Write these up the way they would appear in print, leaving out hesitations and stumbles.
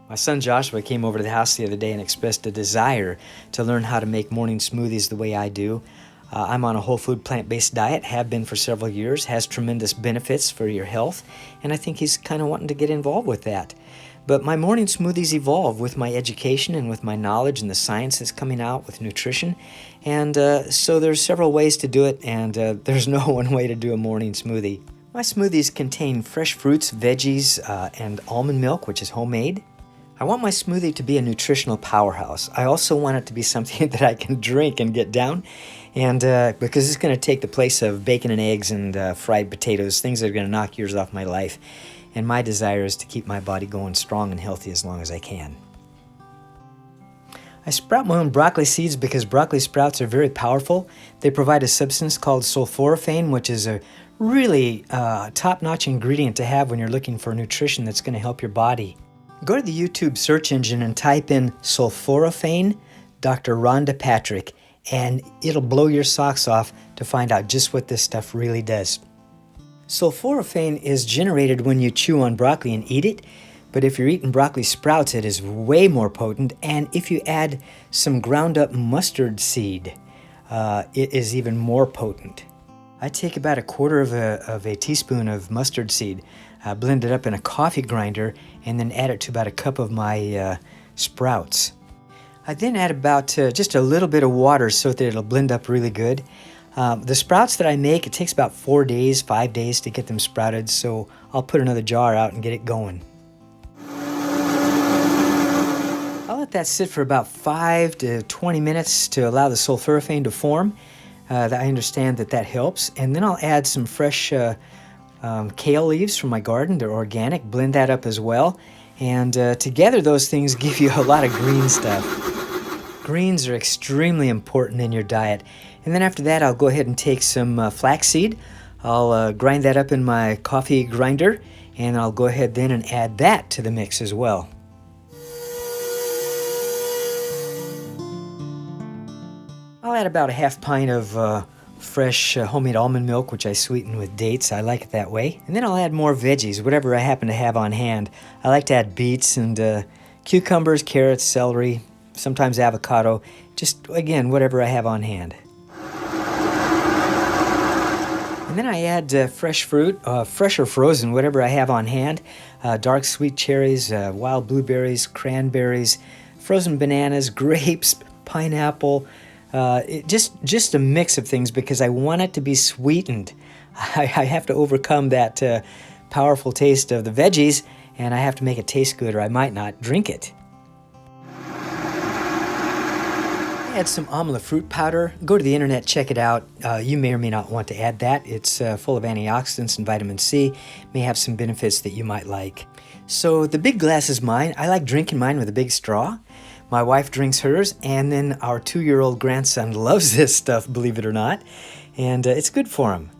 My son Joshua came over to the house the other day and expressed a desire to learn how to make morning smoothies the way I do. I'm on a whole food plant-based diet, have been for several years, has tremendous benefits for your health, and I think he's kind of wanting to get involved with that. But my morning smoothies evolve with my education and with my knowledge and the science that's coming out with nutrition. And so there's several ways to do it, and there's no one way to do a morning smoothie. My smoothies contain fresh fruits, veggies, and almond milk, which is homemade. I want my smoothie to be a nutritional powerhouse. I also want it to be something that I can drink and get down, and because it's going to take the place of bacon and eggs and fried potatoes, things that are going to knock years off my life. And my desire is to keep my body going strong and healthy as long as I can. I sprout my own broccoli seeds because broccoli sprouts are very powerful. They provide a substance called sulforaphane, which is a really top-notch ingredient to have when you're looking for nutrition that's going to help your body. Go to the YouTube search engine and type in sulforaphane, Dr. Rhonda Patrick, and it'll blow your socks off to find out just what this stuff really does. Sulforaphane is generated when you chew on broccoli and eat it, but if you're eating broccoli sprouts, it is way more potent, and if you add some ground up mustard seed, it is even more potent. I take about a quarter of a teaspoon of mustard seed, blend it up in a coffee grinder, and then add it to about a cup of my sprouts. I then add about just a little bit of water so that it'll blend up really good. The sprouts that I make, it takes about 4 days, 5 days to get them sprouted, so I'll put another jar out and get it going. I'll let that sit for about 5 to 20 minutes to allow the sulforaphane to form. I understand that helps. And then I'll add some fresh kale leaves from my garden. They're organic. Blend that up as well. And together those things give you a lot of green stuff. Greens are extremely important in your diet. And then after that, I'll go ahead and take some flaxseed. I'll grind that up in my coffee grinder, and I'll go ahead then and add that to the mix as well. I'll add about a half pint of fresh homemade almond milk, which I sweeten with dates. I like it that way. And then I'll add more veggies, whatever I happen to have on hand. I like to add beets and cucumbers, carrots, celery, sometimes avocado, just, again, whatever I have on hand. And then I add fresh fruit, fresh or frozen, whatever I have on hand. Dark sweet cherries, wild blueberries, cranberries, frozen bananas, grapes, pineapple, just a mix of things because I want it to be sweetened. I have to overcome that powerful taste of the veggies, and I have to make it taste good or I might not drink it. Add some Amla fruit powder. Go to the internet, check it out. You may or may not want to add that. It's full of antioxidants and vitamin C. May have some benefits that you might like. So the big glass is mine. I like drinking mine with a big straw. My wife drinks hers, and then our 2-year-old grandson loves this stuff, believe it or not, and it's good for him.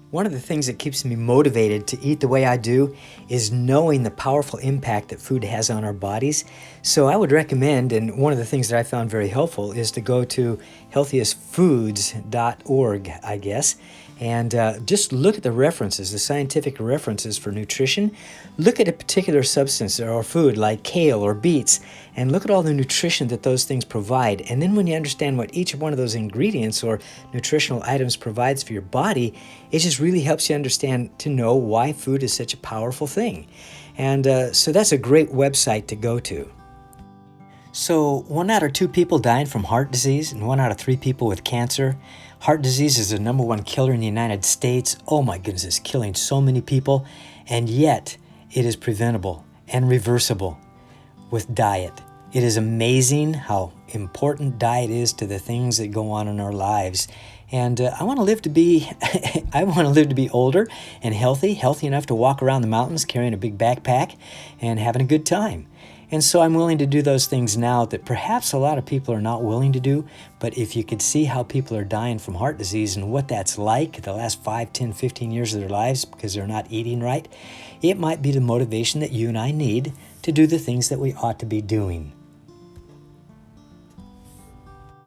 One of the things that keeps me motivated to eat the way I do is knowing the powerful impact that food has on our bodies. So I would recommend, and one of the things that I found very helpful is to go to healthiestfoods.org, I guess, and just look at the references, the scientific references for nutrition. Look at a particular substance or food like kale or beets, and look at all the nutrition that those things provide. And then when you understand what each one of those ingredients or nutritional items provides for your body, it just really helps you understand to know why food is such a powerful thing. And so that's a great website to go to. So 1 out of 2 people dying from heart disease and 1 out of 3 people with cancer. Heart disease is the #1 killer in the United States. Oh my goodness, it's killing so many people. And yet it is preventable and reversible with diet. It is amazing how important diet is to the things that go on in our lives. And I want to live to be older and healthy enough to walk around the mountains carrying a big backpack and having a good time. And so I'm willing to do those things now that perhaps a lot of people are not willing to do. But if you could see how people are dying from heart disease and what that's like the last 5, 10, 15 years of their lives because they're not eating right, it might be the motivation that you and I need to do the things that we ought to be doing.